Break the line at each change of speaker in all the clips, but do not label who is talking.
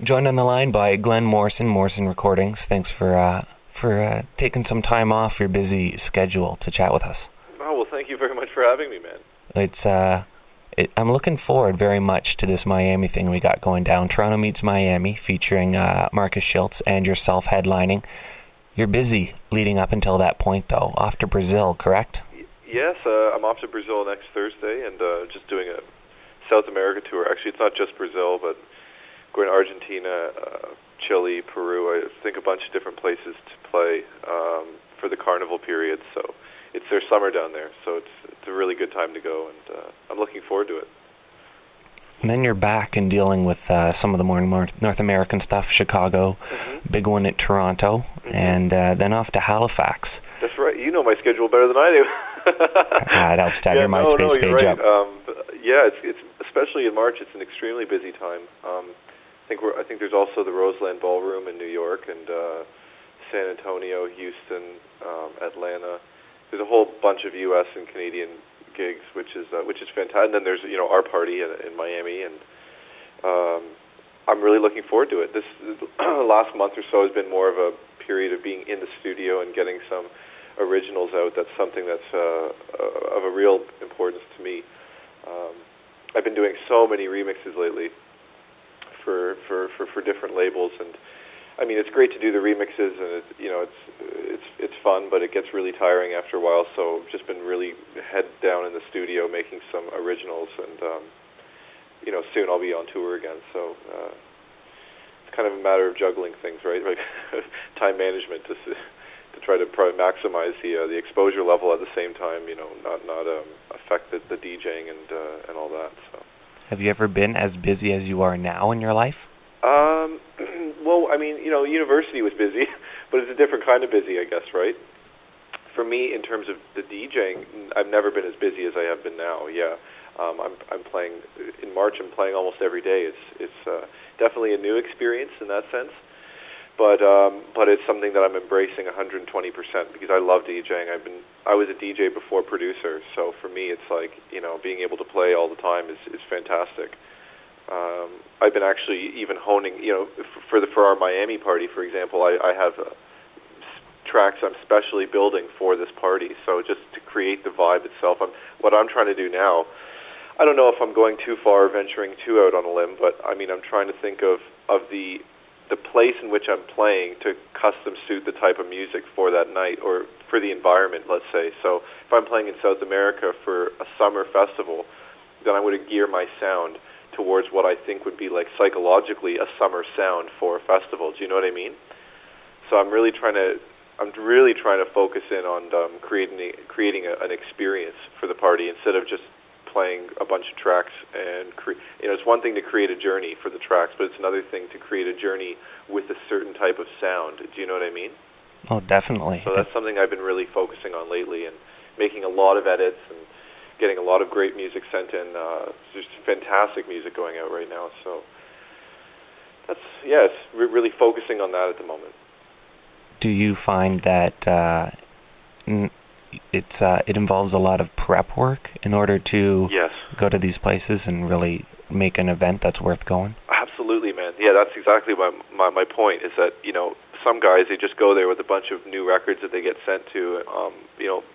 Joined on the line by Glenn Morrison, Morrison Recordings. Thanks for taking some time off your busy schedule to chat with us.
Oh, well, thank you very much for having me, man.
I'm looking forward very much to this Miami thing we got going down. Toronto Meets Miami, featuring Marcus Schultz and yourself headlining. You're busy leading up until that point, though. Off to Brazil, correct?
Yes, I'm off to Brazil next Thursday and just doing a South America tour. Actually, it's not just Brazil, but going to Argentina, Chile, Peru. I think a bunch of different places to play for the carnival period. So it's their summer down there, so it's a really good time to go, and I'm looking forward to it.
And then you're back and dealing with some of the more North American stuff, Chicago, big one at Toronto, and then off to Halifax.
That's right. You know my schedule better than I do.
It helps to have your MySpace page
right.
up.
It's especially in March. It's an extremely busy time. I think there's also the Roseland Ballroom in New York and San Antonio, Houston, Atlanta. There's a whole bunch of U.S. and Canadian gigs, which is fantastic. And then there's our party in Miami, and I'm really looking forward to it. This last month or so has been more of a period of being in the studio and getting some originals out. That's something that's of a real importance to me. I've been doing so many remixes lately for different labels, and I mean it's great to do the remixes, and it's fun, but it gets really tiring after a while. So I've just been really head down in the studio making some originals, and soon I'll be on tour again. So it's kind of a matter of juggling things, right? Like time management to try to probably maximize the exposure level at the same time, not affect the DJing and all that. So.
Have you ever been as busy as you are now in your life?
Well, I mean, university was busy, but it's a different kind of busy, I guess, right? For me, in terms of the DJing, I've never been as busy as I have been now. Yeah, I'm playing in March. I'm playing almost every day. It's definitely a new experience in that sense. But it's something that I'm embracing 120% because I love DJing. I was a DJ before producer, so for me it's like being able to play all the time is fantastic. I've been actually even honing for our Miami party, for example. I have tracks I'm specially building for this party, so just to create the vibe itself. What I'm trying to do now, I don't know if I'm going too far, venturing too out on a limb, but I mean I'm trying to think of the place in which I'm playing to custom suit the type of music for that night or for the environment, let's say. So if I'm playing in South America for a summer festival, then I would gear my sound towards what I think would be like psychologically a summer sound for a festival. Do you know what I mean? So I'm really trying to focus in on creating an experience for the party instead of just playing a bunch of tracks, and it's one thing to create a journey for the tracks, but it's another thing to create a journey with a certain type of sound. Do you know what I mean?
Oh, definitely.
So that's something I've been really focusing on lately, and making a lot of edits and getting a lot of great music sent in. There's fantastic music going out right now, so it's really focusing on that at the moment.
Do you find that it involves a lot of prep work in order to go to these places and really make an event that's worth going? Absolutely, man. Yeah, that's exactly my point, is that, some guys, they just go there with a bunch of new records that they get sent to,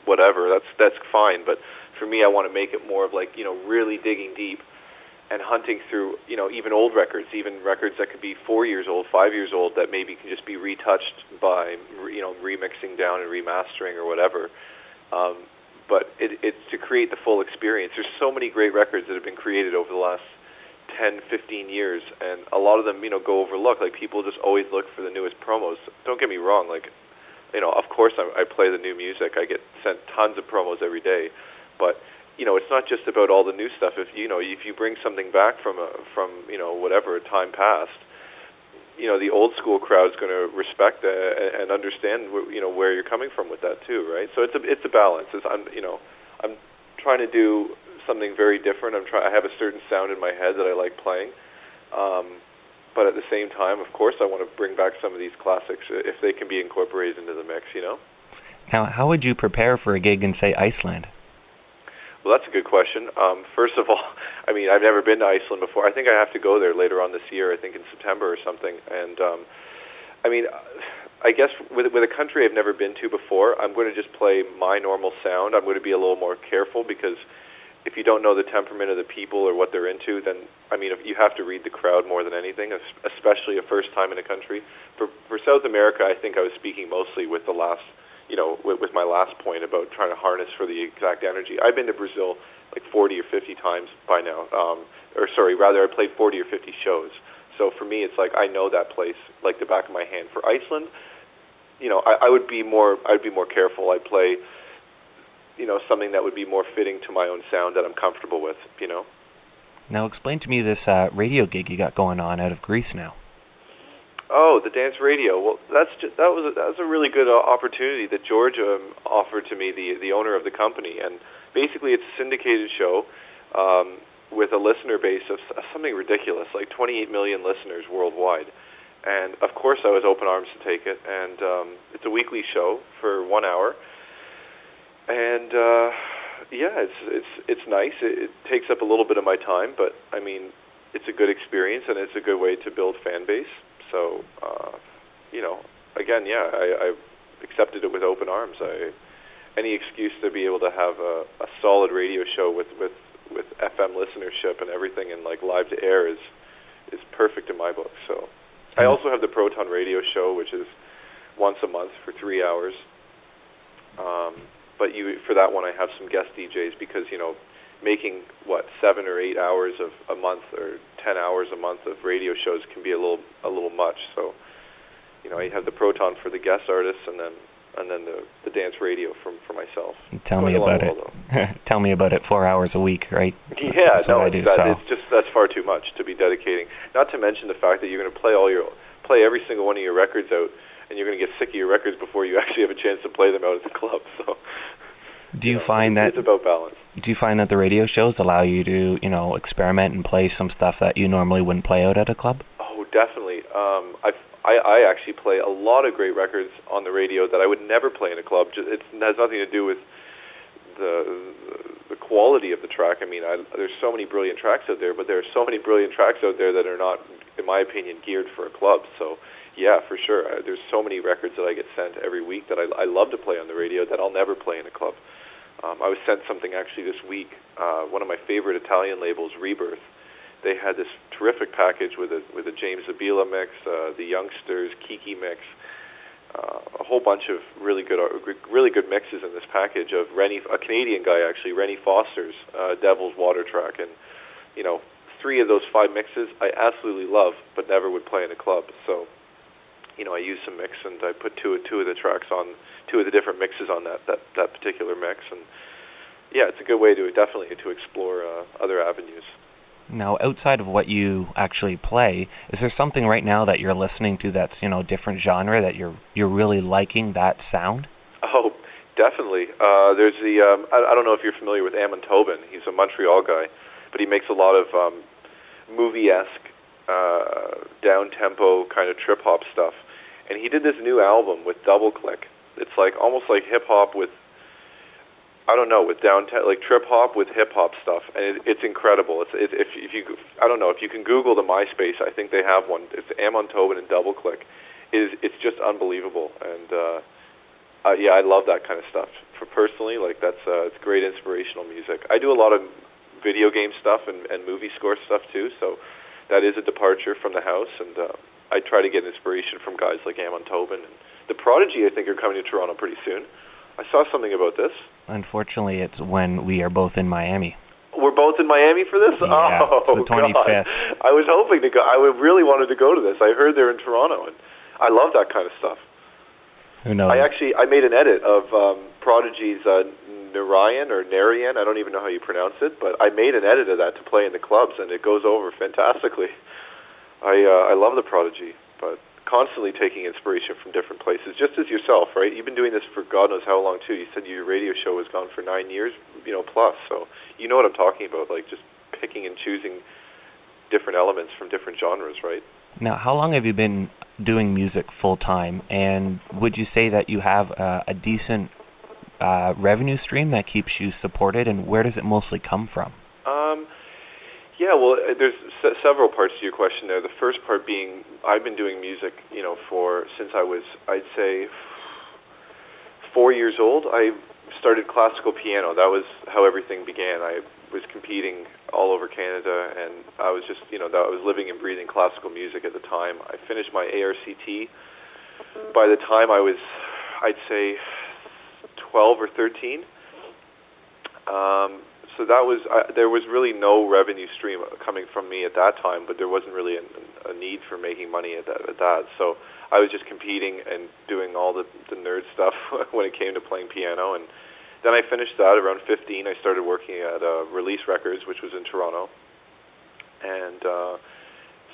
whatever. That's fine, but for me, I want to make it more of like, really digging deep and hunting through, even old records, even records that could be 4 years old, 5 years old, that maybe can just be retouched by, remixing down and remastering or whatever. But it's to create the full experience. There's so many great records that have been created over the last 10, 15 years, and a lot of them, go overlooked. Like, people just always look for the newest promos. Don't get me wrong, of course I play the new music. I get sent tons of promos every day, but it's not just about all the new stuff. If you bring something back from whatever time past, the old school crowd's going to respect and understand where you're coming from with that too, right? So it's a balance. I'm trying to do something very different. I have a certain sound in my head that I like playing, but at the same time, of course, I want to bring back some of these classics if they can be incorporated into the mix. Now, how would you prepare for a gig in, say, Iceland?
Well, that's a good question. First of all, I mean, I've never been to Iceland before. I think I have to go there later on this year, I think in September or something. And, I mean, I guess with a country I've never been to before, I'm going to just play my normal sound. I'm going to be a little more careful because if you don't know the temperament of the people or what they're into, then, I mean, you have to read the crowd more than anything, especially a first time in a country. For South America, I think I was speaking mostly with the last, with my last point about trying to harness for the exact energy. I've been to Brazil like 40 or 50 times by now. I played 40 or 50 shows. So for me, it's like I know that place like the back of my hand. For Iceland, I'd be more careful. I'd play, something that would be more fitting to my own sound that I'm comfortable with,
Now explain to me this radio gig you got going on out of Greece now.
Oh, the dance radio. Well, that was a really good opportunity that George offered to me, the owner of the company. And basically, it's a syndicated show with a listener base of something ridiculous, like 28 million listeners worldwide. And of course, I was open arms to take it. And it's a weekly show for 1 hour. And it's nice. It takes up a little bit of my time, but I mean, it's a good experience and it's a good way to build fan base. So, I accepted it with open arms. Any excuse to be able to have a solid radio show with FM listenership and everything and like live to air is perfect in my book. So, I also have the Proton Radio show, which is once a month for 3 hours. But for that one, I have some guest DJs because making 7 or 8 hours of a month or 10 hours a month of radio shows can be a little much. So, I have the Proton for the guest artists, and then the dance radio for myself.
Tell me about it. Tell me about it. 4 hours a week, right?
Yeah, that's far too much to be dedicating. Not to mention the fact that you're going to play every single one of your records out, and you're going to get sick of your records before you actually have a chance to play them out at the club. So.
Do you find that
it's about balance?
Do you find that the radio shows allow you to, experiment and play some stuff that you normally wouldn't play out at a club?
Oh, definitely. I actually play a lot of great records on the radio that I would never play in a club. It has nothing to do with the quality of the track. I mean, there's so many brilliant tracks out there, but there are so many brilliant tracks out there that are not, in my opinion, geared for a club. So, yeah, for sure. There's so many records that I get sent every week that I love to play on the radio that I'll never play in a club. I was sent something actually this week. One of my favorite Italian labels, Rebirth. They had this terrific package with a James Zabila mix, the Youngsters Kiki mix, a whole bunch of really good mixes in this package of a Canadian guy actually, Rennie Foster's Devil's Water track, and 3 of those 5 mixes I absolutely love, but never would play in a club. So, I used some mix and I put two of the tracks on, 2 of the different mixes on that particular mix, and yeah, it's a good way to explore other avenues.
Now, outside of what you actually play, is there something right now that you're listening to that's different genre that you're really liking that sound?
Oh, definitely. There's the I don't know if you're familiar with Amon Tobin. He's a Montreal guy, but he makes a lot of movie-esque, down-tempo kind of trip-hop stuff. And he did this new album with Double Click. It's like almost like hip-hop with, with like trip-hop with hip-hop stuff. And it's incredible. If you can Google the MySpace, I think they have one. It's Amon Tobin and Double Click. It's just unbelievable. And I love that kind of stuff. Personally, it's great inspirational music. I do a lot of video game stuff and movie score stuff too, so that is a departure from the house, and I try to get inspiration from guys like Amon Tobin. And the Prodigy, I think, are coming to Toronto pretty soon. I saw something about this.
Unfortunately, it's when we are both in Miami.
We're both in Miami for this?
Yeah, it's the 25th.
God. I was hoping to go. I really wanted to go to this. I heard they're in Toronto, and I love that kind of stuff.
Who knows?
I made an edit of Prodigy's Narayan, I don't even know how you pronounce it, but I made an edit of that to play in the clubs, and it goes over fantastically. I love the Prodigy, but constantly taking inspiration from different places, just as yourself, right? You've been doing this for God knows how long, too. You said your radio show has gone for 9 years, plus, so you know what I'm talking about, like just picking and choosing different elements from different genres, right?
Now, how long have you been doing music full-time, and would you say that you have a decent revenue stream that keeps you supported, and where does it mostly come from?
Yeah, well, there's several parts to your question there. The first part being, I've been doing music, since I was, I'd say, 4 years old. I started classical piano. That was how everything began. I was competing all over Canada, and I was just, I was living and breathing classical music at the time. I finished my ARCT. By the time I was, I'd say, 12 or 13. So that was, there was really no revenue stream coming from me at that time, but there wasn't really a need for making money at that. So I was just competing and doing all the nerd stuff when it came to playing piano. And then I finished that around 15. I started working at Release Records, which was in Toronto, and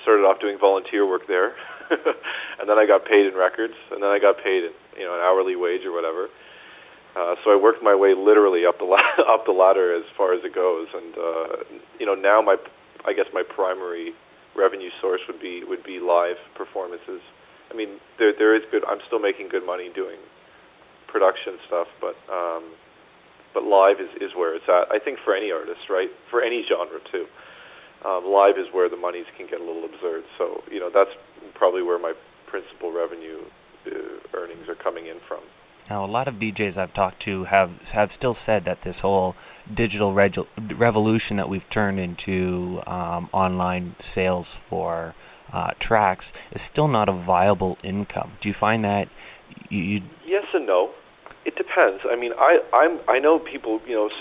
started off doing volunteer work there. And then I got paid in records, and then I got paid in, an hourly wage or whatever. So I worked my way literally up the ladder as far as it goes, and now I guess my primary revenue source would be live performances. I mean, there is good. I'm still making good money doing production stuff, but live is where it's at. I think for any artist, right? For any genre too, live is where the monies can get a little absurd. So that's probably where my principal revenue earnings are coming in from.
Now, a lot of DJs I've talked to have still said that this whole digital revolution that we've turned into online sales for tracks is still not a viable income. Do you find that you? Yes
and no. It depends. I mean, I know people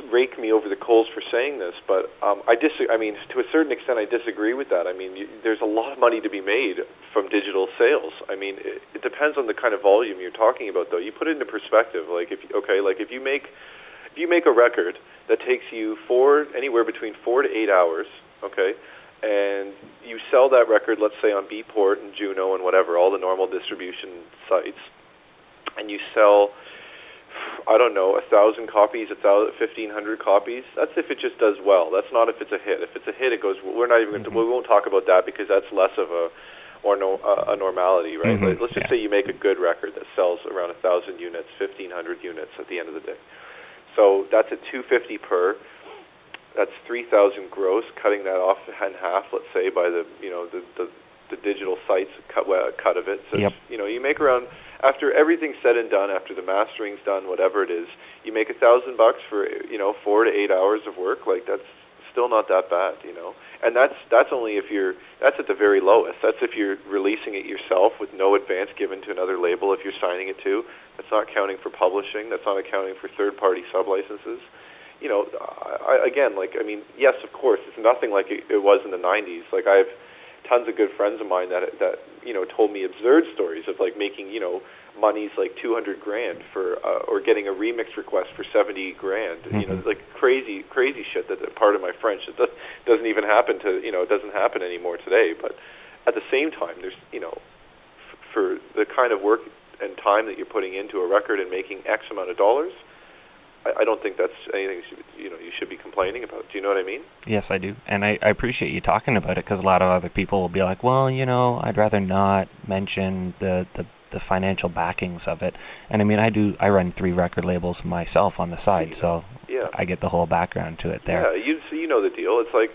rake me over the coals for saying this, but I disagree. I mean, to a certain extent, I disagree with that. I mean, there's a lot of money to be made from digital sales. I mean, it depends on the kind of volume you're talking about, though. You put it into perspective. Like if you make a record that takes you anywhere between 4 to 8 hours, okay, and you sell that record, let's say on Beatport and Juno and whatever, all the normal distribution sites, and you sell, I don't know, 1,000 copies, 1,500 copies. That's if it just does well. That's not if it's a hit. If it's a hit, it goes. We're not even going to. We won't talk about that because that's less of a normality, right?
Mm-hmm.
Let's just say you make a good record that sells around 1,000 units, 1,500 units at the end of the day. So that's at $250 per. That's 3,000 gross. Cutting that off in half, let's say, by the digital sites cut of it. So you make around, after everything's said and done, after the mastering's done, whatever it is, you make $1,000 for 4 to 8 hours of work. Like that's still not that bad, And that's only if that's at the very lowest. That's if you're releasing it yourself with no advance given to another label. If you're signing it to, that's not accounting for publishing. That's not accounting for third-party sub-licenses. Yes, of course, it's nothing like it was in the 90s. Like I have tons of good friends of mine that told me absurd stories of like making monies like $200,000 for or getting a remix request for $70,000.
Mm-hmm.
Like crazy shit that part of my French it doesn't even happen to it doesn't happen anymore today. But at the same time, there's for the kind of work and time that you're putting into a record and making X amount of dollars, I don't think that's anything you should be complaining about. Do you know what I mean?
Yes, I do. And I appreciate you talking about it because a lot of other people will be like, well, I'd rather not mention the financial backings of it. And I mean, I run 3 record labels myself on the side, so I get the whole background to it there.
Yeah, you know the deal. It's like,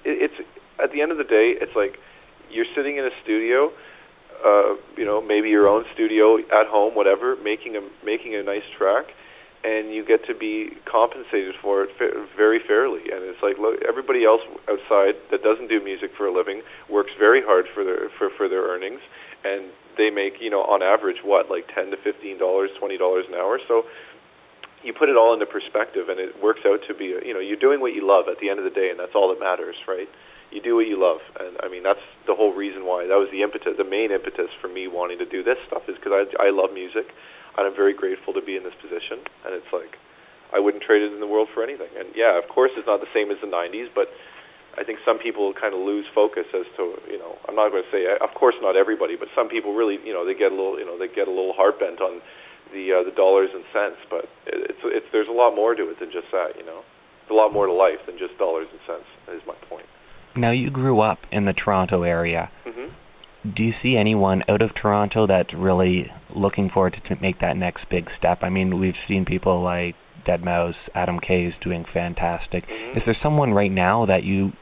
it's at the end of the day, it's like you're sitting in a studio, maybe your own studio at home, whatever, making a nice track, and you get to be compensated for it very fairly. And it's like, look, everybody else outside that doesn't do music for a living works very hard for their earnings, and they make, on average, like $10 to $15, $20 an hour. So you put it all into perspective, and it works out to be, you're doing what you love at the end of the day, and that's all that matters, right? You do what you love, and I mean that's the whole reason why. That was the main impetus for me wanting to do this stuff is because I love music. And I'm very grateful to be in this position, and it's like I wouldn't trade it in the world for anything. And yeah, of course, it's not the same as the '90s, but I think some people kind of lose focus as to I'm not going to say, of course, not everybody, but some people really they get a little heart bent on the dollars and cents. But it's there's a lot more to it than just that. There's a lot more to life than just dollars and cents. Is my point.
Now, you grew up in the Toronto area.
Mm-hmm.
Do you see anyone out of Toronto that's really looking forward to make that next big step? I mean, we've seen people like Deadmau5, Adam K's doing fantastic.
Mm-hmm.
Is there someone right now that you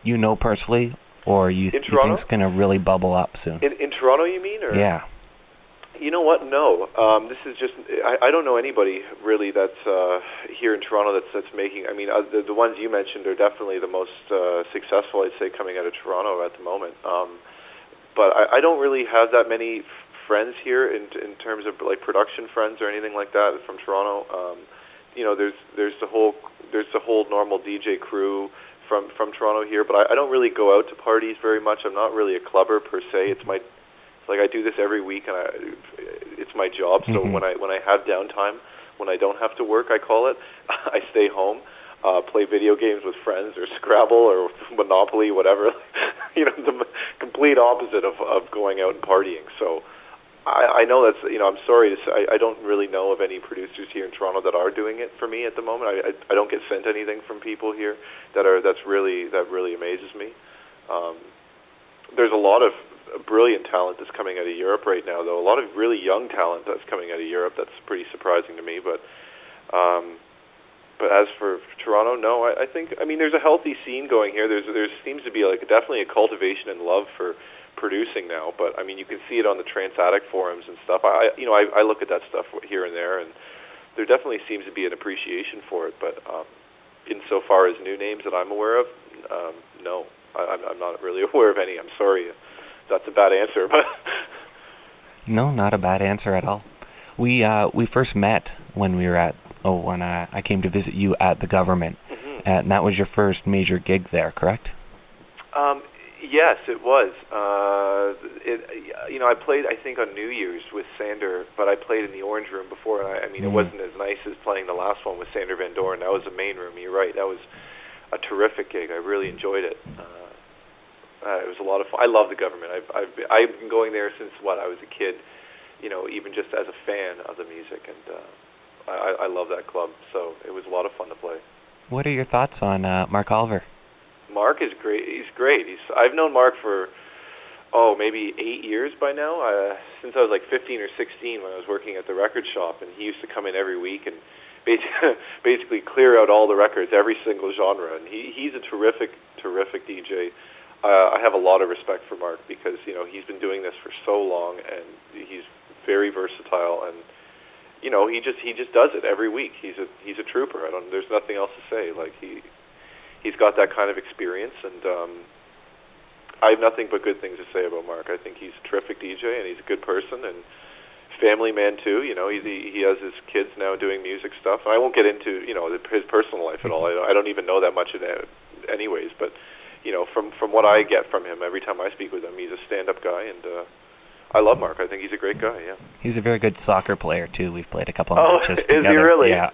know personally, or you think's going to really bubble up soon?
In Toronto, you mean? Or?
Yeah.
You know what? No. This is just I don't know anybody really that's here in Toronto that's making. I mean, the ones you mentioned are definitely the most successful, I'd say, coming out of Toronto at the moment. But I don't really have that many friends here in terms of like production friends or anything like that from Toronto. You know, there's the whole normal DJ crew from Toronto here, but I don't really go out to parties very much. I'm not really a clubber per se. It's like I do this every week, and it's my job. So when I have downtime, when I don't have to work, I call it, I stay home, play video games with friends, or Scrabble, or Monopoly, whatever. You know, the complete opposite of going out and partying. So I know that's, you know, I'm sorry to say, I don't really know of any producers here in Toronto that are doing it for me at the moment. I don't get sent anything from people here that really amazes me. There's a lot of brilliant talent that's coming out of Europe right now, though. A lot of really young talent that's coming out of Europe. That's pretty surprising to me. But as for Toronto, no. I think, I mean, there's a healthy scene going here. There seems to be like definitely a cultivation and love for producing now. But I mean, you can see it on the Transattic forums and stuff. I look at that stuff here and there, and there definitely seems to be an appreciation for it. But insofar as new names that I'm aware of, no, I'm not really aware of any. I'm sorry. That's a bad answer, but
no, not a bad answer at all. We first met when we were when I came to visit you at the government, and that was your first major gig there, correct?
Yes, it was. I played, I think, on New Year's with Sander, but I played in the Orange Room before, and I mean, it wasn't as nice as playing the last one with Sander Van Doren. That was the main room. You're right. That was a terrific gig. I really enjoyed it. It was a lot of fun. I love the government. I've been going there since I was a kid. You know, even just as a fan of the music, and I love that club. So it was a lot of fun to play.
What are your thoughts on Mark Oliver?
Mark is great. He's great. I've known Mark for maybe 8 years by now. Since I was like 15 or 16 when I was working at the record shop, and he used to come in every week and basically clear out all the records, every single genre. And he's a terrific DJ. I have a lot of respect for Mark because, you know, he's been doing this for so long, and he's very versatile, and, you know, he just does it every week. He's a trooper. There's nothing else to say. Like he's got that kind of experience, and I have nothing but good things to say about Mark. I think he's a terrific DJ, and he's a good person, and family man too. You know, he has his kids now doing music stuff. And I won't get into, you know, his personal life at all. I don't even know that much of that anyways, but you know, from what I get from him every time I speak with him, he's a stand-up guy, and I love Mark. I think he's a great guy, yeah.
He's a very good soccer player, too. We've played a couple of matches together.
Is he really?
Yeah.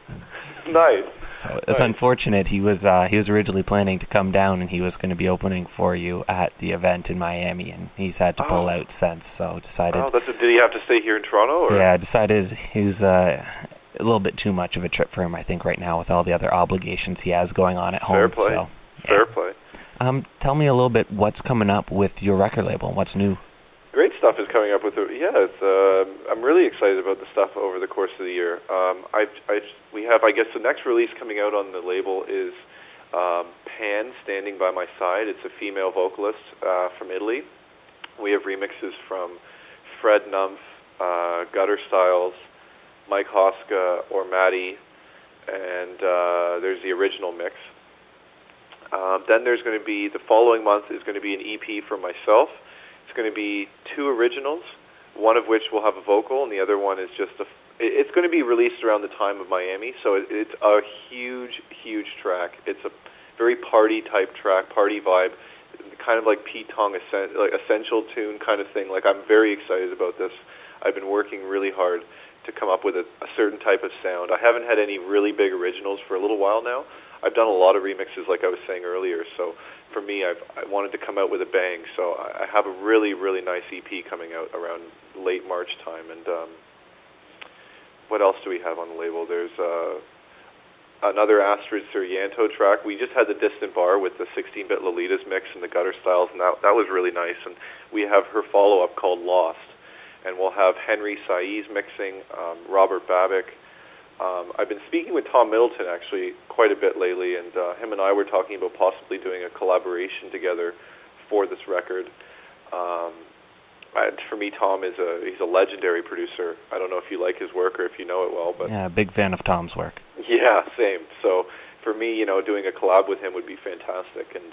Nice.
So it's unfortunate. He was originally planning to come down, and he was going to be opening for you at the event in Miami, and he's had to pull out since, so decided...
Oh, did he have to stay here in Toronto? Or?
Yeah, decided he was a little bit too much of a trip for him, I think, right now, with all the other obligations he has going on at home.
Fair play.
So, yeah.
Fair play.
Tell me a little bit what's coming up with your record label. What's new?
Great stuff is coming up with it. Yeah, I'm really excited about the stuff over the course of the year. We have, I guess, the next release coming out on the label is Pan, Standing by My Side. It's a female vocalist from Italy. We have remixes from Fred Numph, Gutter Styles, Mike Hoska, or Maddie, and there's the original mix. Then there's going to be, the following month is going to be an EP from myself. It's going to be 2 originals, one of which will have a vocal, and the other one is just it's going to be released around the time of Miami, so it's a huge, huge track. It's a very party-type track, party vibe, kind of like Pete Tong, like essential tune kind of thing. Like, I'm very excited about this. I've been working really hard to come up with a certain type of sound. I haven't had any really big originals for a little while now. I've done a lot of remixes, like I was saying earlier, so for me, I wanted to come out with a bang, so I have a really, really nice EP coming out around late March time, and what else do we have on the label? There's another Astrid Sirianto track. We just had the Distant Bar with the 16-bit Lolitas mix and the Gutter Styles, and that was really nice, and we have her follow-up called Lost. And we'll have Henry Saiz mixing, Robert Babick. I've been speaking with Tom Middleton, actually, quite a bit lately, and him and I were talking about possibly doing a collaboration together for this record. For me, Tom he's a legendary producer. I don't know if you like his work or if you know it well, but
yeah, big fan of Tom's work.
Yeah, same. So for me, doing a collab with him would be fantastic, and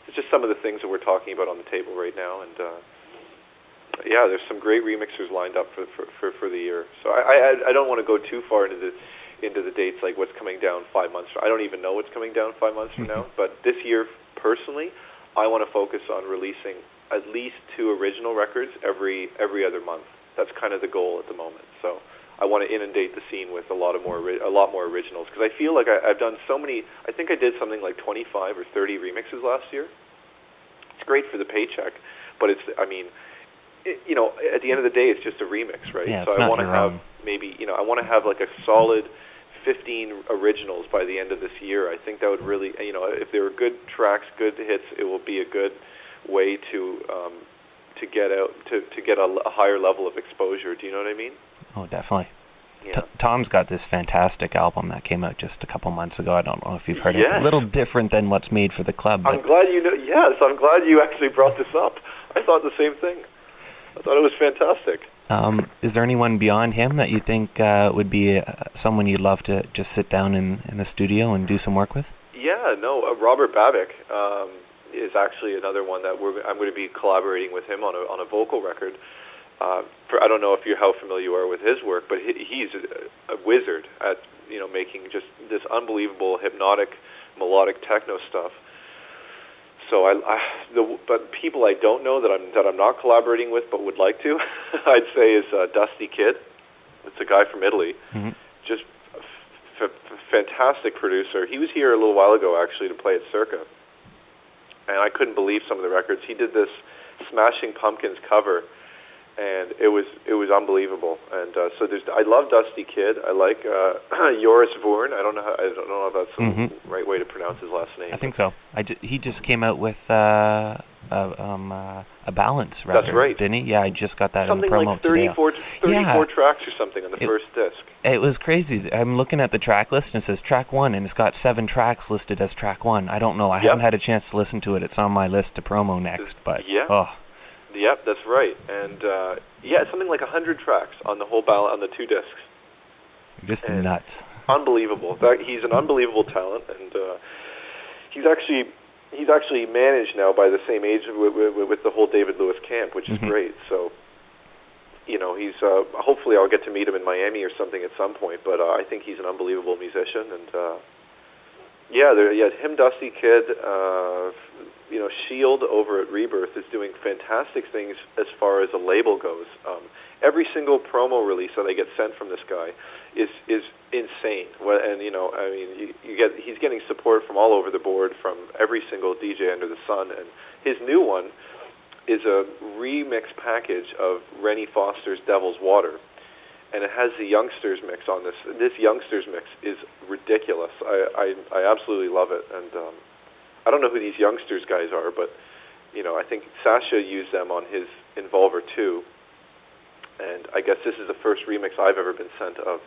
it's just some of the things that we're talking about on the table right now, and yeah, there's some great remixers lined up for the year. So I don't want to go too far into the dates, like what's coming down 5 months. I don't even know what's coming down 5 months from now. But this year, personally, I want to focus on releasing at least 2 original records every other month. That's kind of the goal at the moment. So I want to inundate the scene with a lot more originals, because I feel like I've done so many. I think I did something like 25 or 30 remixes last year. It's great for the paycheck, but at the end of the day, it's just a remix, right?
Yeah,
so I want to have I want to have like a solid 15 originals by the end of this year. I think that would really, if there were good tracks, good hits, it will be a good way to get out to get a higher level of exposure. Do you know what I mean?
Oh, definitely.
Yeah.
Tom's got this fantastic album that came out just a couple months ago. I don't know if you've heard it. A little different than what's made for the club.
I'm glad you know. Yes, I'm glad you actually brought this up. I thought the same thing. I thought it was fantastic.
Is there anyone beyond him that you think would be someone you'd love to just sit down in the studio and do some work with?
Yeah, no. Robert Babick is actually another one that I'm going to be collaborating with him on a vocal record. I don't know how familiar you are with his work, but he's a wizard at making just this unbelievable hypnotic melodic techno stuff. So but people I don't know that I'm not collaborating with but would like to, I'd say is Dusty Kid. It's a guy from Italy, just fantastic producer. He was here a little while ago actually to play at Circa, and I couldn't believe some of the records. He did this Smashing Pumpkins cover, and it was unbelievable. And so I love Dusty Kid. I like Joris Voorn. I don't know if that's the right way to pronounce his last name.
I think so. He just came out with a Balance record.
That's right.
Didn't he? Yeah, I just got that
something
in the promo
like 34 tracks or something on the first disc.
It was crazy. I'm looking at the track list and it says track 1, and it's got 7 tracks listed as track 1. I don't know. I haven't had a chance to listen to it. It's on my list to promo next, but
Yep, that's right. And something like 100 tracks on the whole on the 2 discs.
Just nuts.
Unbelievable. He's an unbelievable talent, and he's actually managed now by the same age with the whole David Lewis camp, which is great. So, he's hopefully I'll get to meet him in Miami or something at some point. But I think he's an unbelievable musician, and him, Dusty Kid. Shield over at Rebirth is doing fantastic things as far as a label goes. Every single promo release that I get sent from this guy is insane. And he's getting support from all over the board from every single DJ under the sun. And his new one is a remix package of Rennie Foster's Devil's Water, and it has the Youngsters mix on this. This Youngsters mix is ridiculous. I absolutely love it, and I don't know who these Youngsters guys are, but I think Sasha used them on his Involver 2, and I guess this is the first remix I've ever been sent of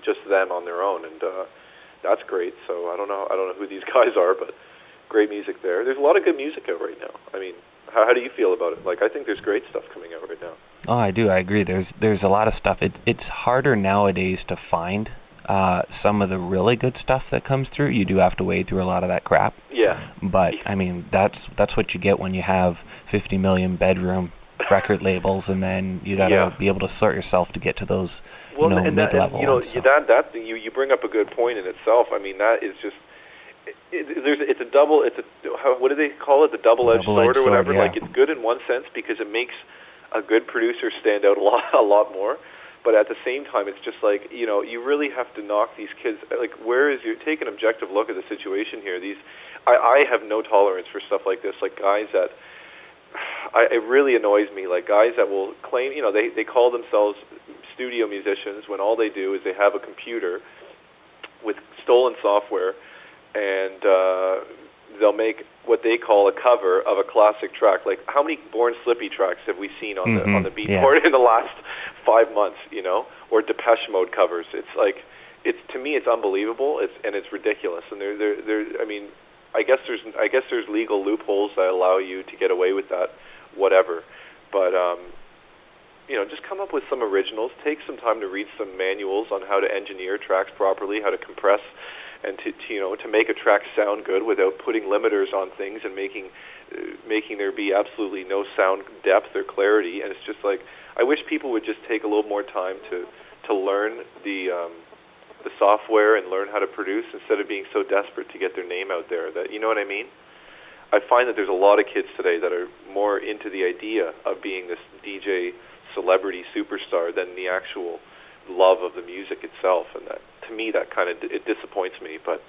just them on their own, and that's great. So I don't know who these guys are, but great music there. There's a lot of good music out right now. I mean, how do you feel about it? Like, I think there's great stuff coming out right now.
Oh, I do. I agree. There's a lot of stuff. It's harder nowadays to find some of the really good stuff that comes through. You do have to wade through a lot of that crap.
Yeah.
But I mean, that's what you get when you have 50 million bedroom record labels, and then you gotta be able to sort yourself to get to those mid-level ones.
You bring up a good point in itself. I mean, that is just what do they call it? The double-edged sword or whatever.
Yeah.
Like, it's good in one sense because it makes a good producer stand out a lot more. But at the same time, it's just like, you really have to knock these kids. Like, take an objective look at the situation here. I have no tolerance for stuff like this. Like, guys that, it really annoys me. Like, guys that will claim, they call themselves studio musicians when all they do is they have a computer with stolen software, and they'll make what they call a cover of a classic track. Like, how many Born Slippy tracks have we seen on the Beatport in the last 5 months? You know, or Depeche Mode covers. It's like, to me, it's unbelievable. It's ridiculous. And I mean, I guess there's legal loopholes that allow you to get away with that, whatever. But you know, just come up with some originals. Take some time to read some manuals on how to engineer tracks properly, how to compress, and to make a track sound good without putting limiters on things and making there be absolutely no sound depth or clarity. And it's just like, I wish people would just take a little more time to learn the software and learn how to produce instead of being so desperate to get their name out there. That, you know what I mean? I find that there's a lot of kids today that are more into the idea of being this DJ celebrity superstar than the actual love of the music itself, and that, to me, that kind of it disappoints me. But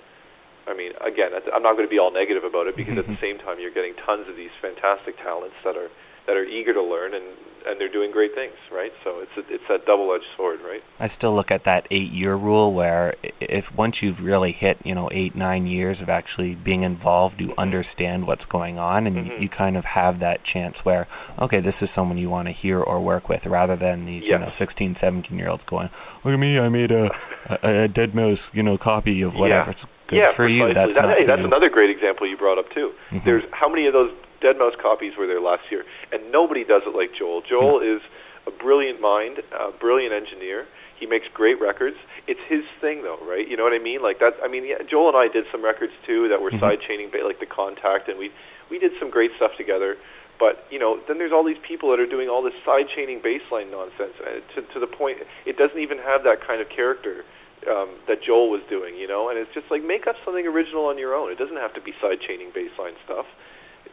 I mean, again, I'm not going to be all negative about it, because at the same time, you're getting tons of these fantastic talents that are eager to learn, and they're doing great things, right? So it's that double-edged sword, right?
I still look at that 8-year rule, where if once you've really hit 8-9 years of actually being involved, you understand what's going on, and you kind of have that chance where, okay, this is someone you want to hear or work with, rather than these 16, 17-year-olds going, look at me, I made a Dead Mouse copy of whatever. It's good for you.
That's another great example you brought up too. There's how many of those Dead Mouse copies were there last year, and nobody does it like Joel. Joel is a brilliant mind, a brilliant engineer. He makes great records. It's his thing, though, right? You know what I mean? Like that. I mean, Joel and I did some records too that were side chaining, like The Contact, and we did some great stuff together. But then there's all these people that are doing all this side chaining bassline nonsense, to the point it doesn't even have that kind of character that Joel was doing, And it's just like, make up something original on your own. It doesn't have to be side chaining bassline stuff.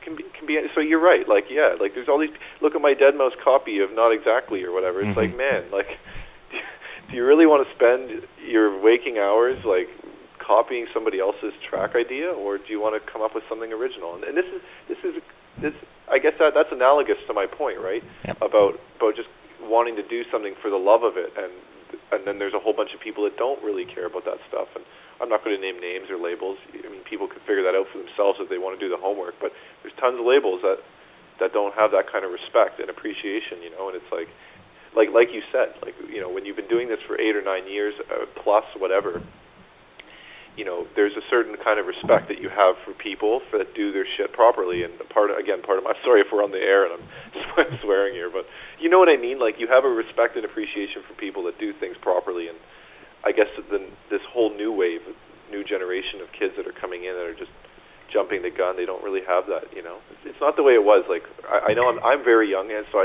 Can be. So you're right. Like, like there's all these. Look at my Dead Mouse copy of Not Exactly or whatever. It's like, man, like, do you really want to spend your waking hours like copying somebody else's track idea, or do you want to come up with something original? And this is. I guess that's analogous to my point, right?
Yep.
About just wanting to do something for the love of it, and then there's a whole bunch of people that don't really care about that stuff. And I'm not going to name names or labels. I mean, people could figure that out for themselves if they want to do the homework. But there's tons of labels that don't have that kind of respect and appreciation, And it's like you said, like when you've been doing this for 8 or 9 years plus, whatever, there's a certain kind of respect that you have for people that do their shit properly. And part of my story, if we're on the air and I'm swearing here, but you know what I mean? Like, you have a respect and appreciation for people that do things properly. And I guess this whole new wave, new generation of kids that are coming in that are just jumping the gun, they don't really have that, It's not the way it was. Like, I know I'm very young, and so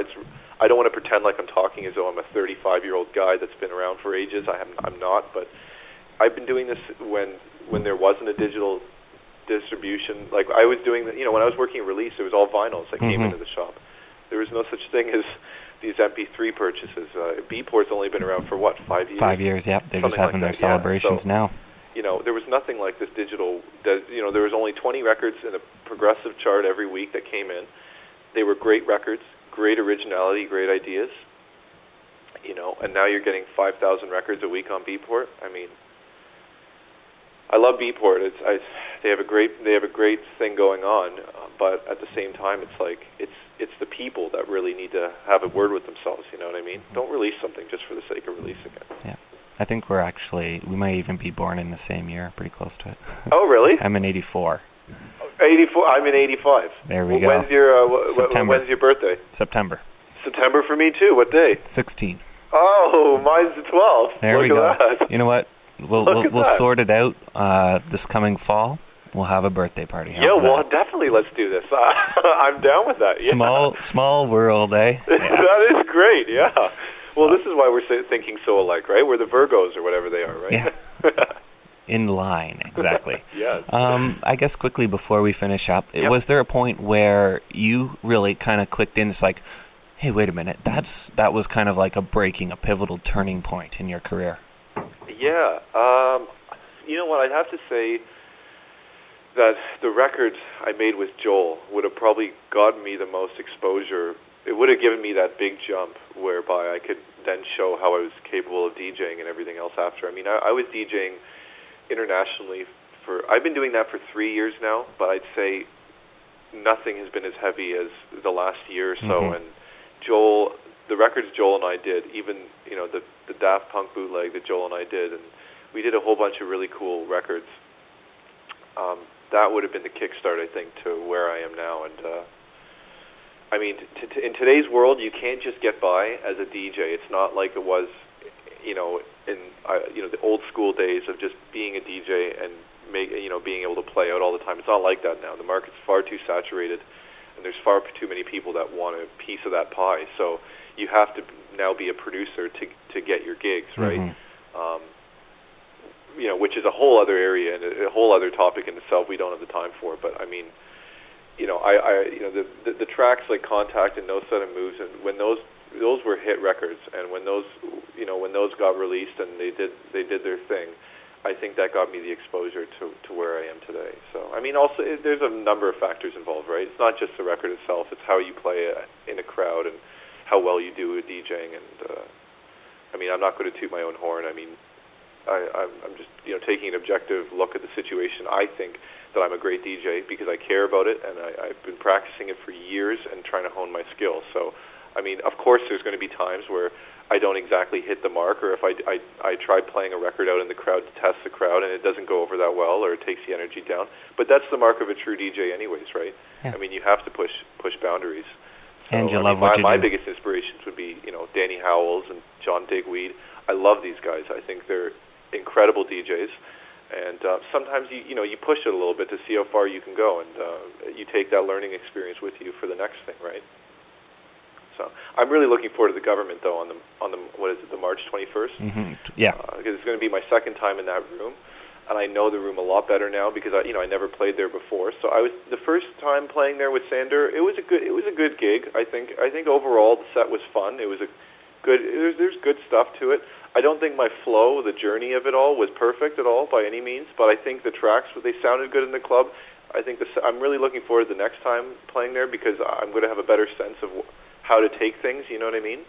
I don't want to pretend like I'm talking as though I'm a 35-year-old guy that's been around for ages. I'm not, but I've been doing this when there wasn't a digital distribution. Like, I was doing when I was working at Release, it was all vinyls that came into the shop. There was no such thing as these MP3 purchases. Beatport's only been around for 5 years?
5 years, yep. They're just having their celebrations now.
There was nothing like this digital. There was only 20 records in a progressive chart every week that came in. They were great records, great originality, great ideas. And now you're getting 5,000 records a week on Beatport. I mean, I love Beatport. They have a great thing going on, but at the same time, it's like it's the people that really need to have a word with themselves. You know what I mean? Don't release something just for the sake of releasing it.
Yeah, I think we might even be born in the same year, pretty close to it.
Oh, really?
I'm in 84.
84. I'm in 85.
There we go.
When's your birthday?
September.
September for me too. What day?
16.
Oh, mine's the 12th.
There we go.
That.
You know what? We'll sort it out this coming fall. We'll have a birthday party.
Well, definitely let's do this. I'm down with that. Yeah.
Small world, eh? Yeah.
That is great, yeah. Well, this is why we're thinking so alike, right? We're the Virgos or whatever they are, right?
Yeah. In line, exactly.
Yes.
I guess quickly before we finish up, was there a point where you really kind of clicked in? It's like, hey, wait a minute, that was kind of like a pivotal turning point in your career.
Yeah. You know what, I'd have to say that the records I made with Joel would have probably gotten me the most exposure. It would have given me that big jump whereby I could then show how I was capable of DJing and everything else after. I mean, I was DJing internationally I've been doing that for 3 years now, but I'd say nothing has been as heavy as the last year or so. And Joel, the records Joel and I did, even the Daft Punk bootleg that Joel and I did, and we did a whole bunch of really cool records. That would have been the kickstart, I think, to where I am now. And I mean, in today's world, you can't just get by as a DJ. It's not like it was, in the old school days of just being a DJ and being able to play out all the time. It's not like that now. The market's far too saturated, and there's far too many people that want a piece of that pie. So you have to now be a producer to get your gigs, right? Which is a whole other area and a whole other topic in itself we don't have the time for. But I mean, the tracks like Contact and No Sudden Moves, and when those were hit records, and when those got released and they did their thing, I think that got me the exposure to where I am today. So I mean, also there's a number of factors involved, right? It's not just the record itself; it's how you play in a crowd and how well you do with DJing. And I mean, I'm not going to toot my own horn. I mean, I'm just taking an objective look at the situation. I think that I'm a great DJ because I care about it, and I've been practicing it for years and trying to hone my skills. So, I mean, of course, there's going to be times where I don't exactly hit the mark, or if I try playing a record out in the crowd to test the crowd and it doesn't go over that well, or it takes the energy down. But that's the mark of a true DJ, anyways, right? Yeah. I mean, you have to push boundaries. So,
and you love what you do.
My biggest inspirations would be Danny Howells and John Digweed. I love these guys. I think they're incredible DJs, and sometimes you push it a little bit to see how far you can go, and you take that learning experience with you for the next thing, right? So I'm really looking forward to the government, though, on the what is it, the March 21st?
Yeah,
because it's going to be my second time in that room, and I know the room a lot better now because I never played there before. So the first time playing there with Sander. It was a good gig. I think overall the set was fun. It was there's good stuff to it. I don't think my flow, the journey of it all, was perfect at all by any means, but I think the tracks, they sounded good in the club. I think I'm really looking forward to the next time playing there because I'm going to have a better sense of how to take things, you know what I mean?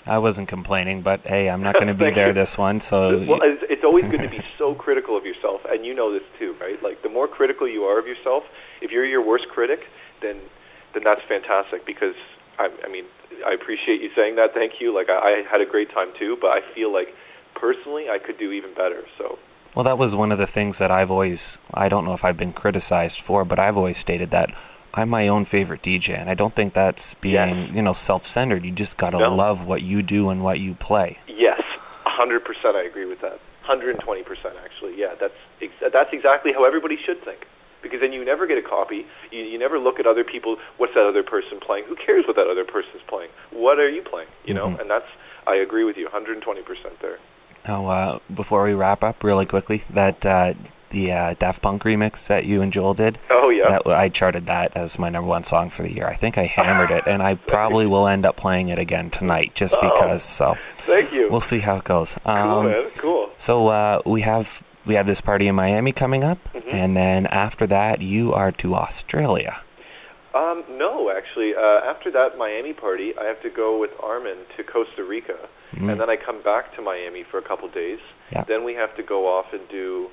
I wasn't complaining, but hey, I'm not going to be there this one, so...
Well, it's always good to be so critical of yourself, and you know this too, right? Like, the more critical you are of yourself, if you're your worst critic, then that's fantastic because, I mean, I appreciate you saying that, thank you. Like, I had a great time too, but I feel like, personally, I could do even better, so...
Well, that was one of the things that I don't know if I've been criticized for, but I've always stated that I'm my own favorite DJ, and I don't think that's being, self-centered. You just got to love what you do and what you play.
Yes, 100% I agree with that. 120% actually. Yeah, that's exactly how everybody should think. Because then you never get a copy. You never look at other people. What's that other person playing? Who cares what that other person's playing? What are you playing? You know, and I agree with you, 120% there.
Now, before we wrap up, really quickly, that the Daft Punk remix that you and Joel did.
Oh yeah.
I charted that as my number one song for the year. I think I hammered it, and I probably will end up playing it again tonight, just because. So.
Thank you.
We'll see how it goes.
Cool, man. Cool.
So we have this party in Miami coming up, and then after that, you are to Australia.
No, actually. After that Miami party, I have to go with Armin to Costa Rica, and then I come back to Miami for a couple days.
Yeah.
Then we have to go off and do,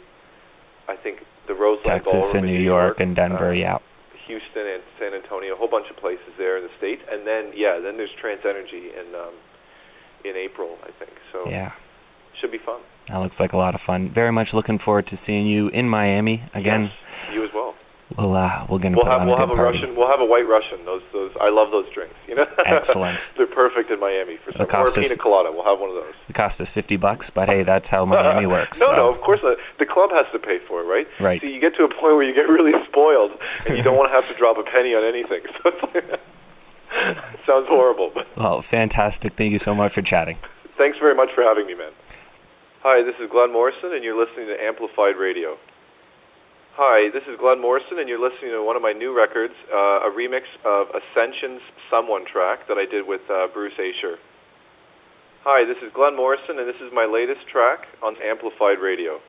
I think, the Roseland
Texas
Ballroom
and New York and Denver,
Houston and San Antonio, a whole bunch of places there in the States. And then, then there's Trans Energy in April, I think. So
yeah.
Should be fun.
That looks like a lot of fun. Very much looking forward to seeing you in Miami again.
Yes, you as well.
We're going to put on a good party.
We'll have a White Russian. Those I love those drinks.
Excellent.
They're perfect in Miami for some. Or a pina colada. We'll have one of those.
It cost us $50, but hey, that's how Miami works.
No, of course the club has to pay for it, right?
Right.
So you get to a point where you get really spoiled, and you don't want to have to drop a penny on anything. So it sounds horrible. But.
Well, fantastic. Thank you so much for chatting.
Thanks very much for having me, man. Hi, this is Glenn Morrison, and you're listening to Amplified Radio. Hi, this is Glenn Morrison, and you're listening to one of my new records, a remix of Ascension's Someone track that I did with Bruce Asher. Hi, this is Glenn Morrison, and this is my latest track on Amplified Radio.